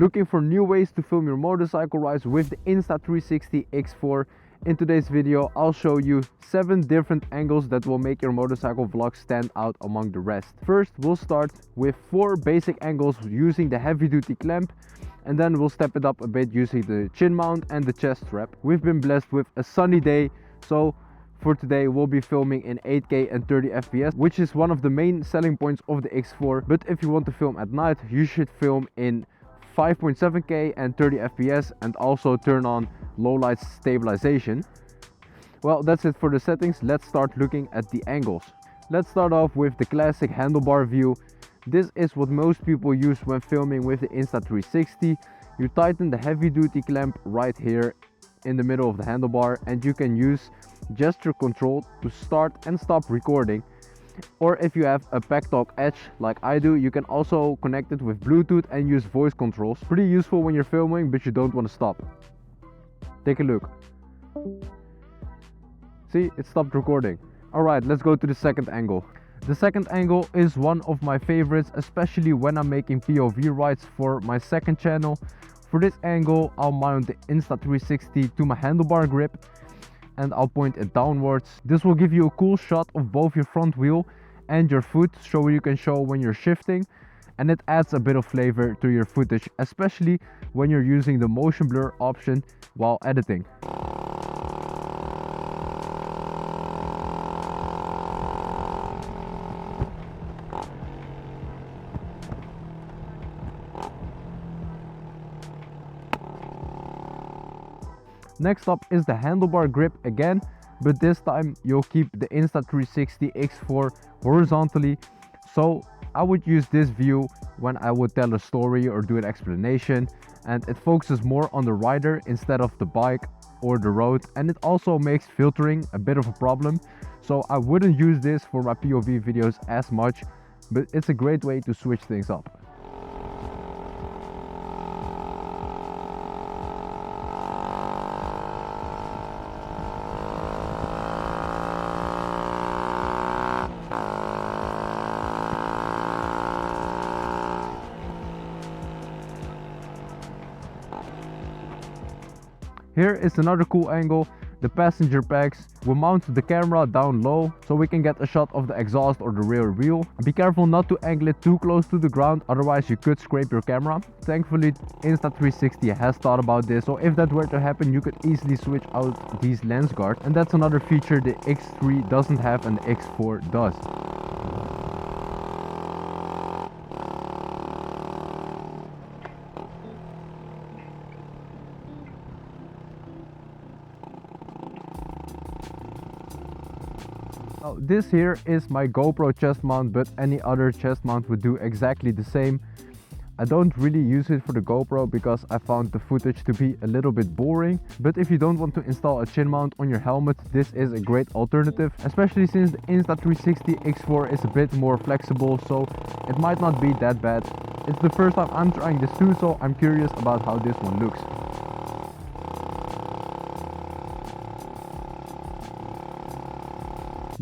Looking for new ways to film your motorcycle rides with the Insta360 X4? In today's video, I'll show you 7 different angles that will make your motorcycle vlog stand out among the rest. First, we'll start with 4 basic angles using the heavy-duty clamp, and then we'll step it up a bit using the chin mount and the chest strap. We've been blessed with a sunny day, so for today we'll be filming in 8K and 30 FPS, which is one of the main selling points of the X4. But if you want to film at night, you should film in 5.7K and 30 FPS and also turn on low light stabilization. Well, that's it for the settings. Let's start looking at the angles. Let's start off with the classic handlebar view. This is what most people use when filming with the Insta360. You tighten the heavy duty clamp right here in the middle of the handlebar, and you can use gesture control to start and stop recording. Or if you have a Battlax Edge like I do, you can also connect it with Bluetooth and use voice controls. Pretty useful when you're filming but you don't want to stop. Take a look. See, it stopped recording. Alright, let's go to the second angle. The second angle is one of my favorites, especially when I'm making POV rides for my second channel. For this angle, I'll mount the Insta360 to my handlebar grip and I'll point it downwards. This will give you a cool shot of both your front wheel and your foot, so you can show when you're shifting, and it adds a bit of flavor to your footage, especially when you're using the motion blur option while editing. Next up is the handlebar grip again, but this time you'll keep the Insta360 X4 horizontally. So I would use this view when I would tell a story or do an explanation, and it focuses more on the rider instead of the bike or the road, and it also makes filtering a bit of a problem. So I wouldn't use this for my POV videos as much, but it's a great way to switch things up. Here is another cool angle, the passenger pegs. We'll mount the camera down low so we can get a shot of the exhaust or the rear wheel. Be careful not to angle it too close to the ground, otherwise you could scrape your camera. Thankfully, Insta360 has thought about this, so if that were to happen, you could easily switch out these lens guards. And that's another feature the X3 doesn't have and the X4 does. Now, this here is my GoPro chest mount, but any other chest mount would do exactly the same. I don't really use it for the GoPro because I found the footage to be a little bit boring. But if you don't want to install a chin mount on your helmet, this is a great alternative, especially since the Insta360 X4 is a bit more flexible, so it might not be that bad. It's the first time I'm trying this too, so I'm curious about how this one looks.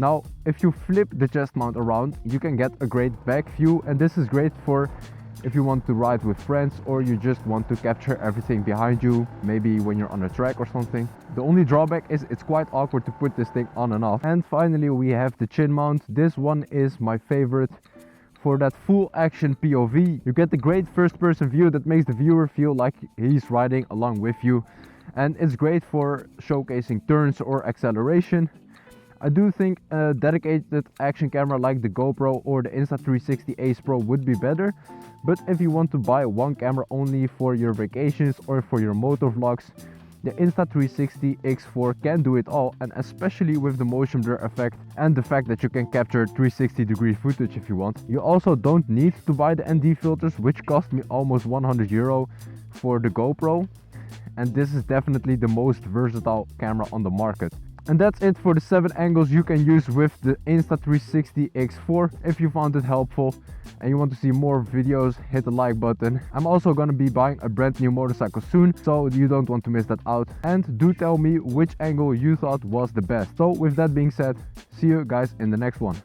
Now, if you flip the chest mount around, you can get a great back view, and this is great for if you want to ride with friends or you just want to capture everything behind you, maybe when you're on a track or something. The only drawback is it's quite awkward to put this thing on and off. And finally, we have the chin mount. This one is my favorite. For that full action POV, you get the great first person view that makes the viewer feel like he's riding along with you. And it's great for showcasing turns or acceleration. I do think a dedicated action camera like the GoPro or the Insta360 Ace Pro would be better, but if you want to buy one camera only for your vacations or for your motor vlogs, the Insta360 X4 can do it all, and especially with the motion blur effect and the fact that you can capture 360-degree footage if you want. You also don't need to buy the ND filters, which cost me almost €100 for the GoPro, and this is definitely the most versatile camera on the market. And that's it for the 7 angles you can use with the Insta360 X4. If you found it helpful and you want to see more videos, hit the like button. I'm also gonna be buying a brand new motorcycle soon, so you don't want to miss that out. And do tell me which angle you thought was the best. So with that being said, see you guys in the next one.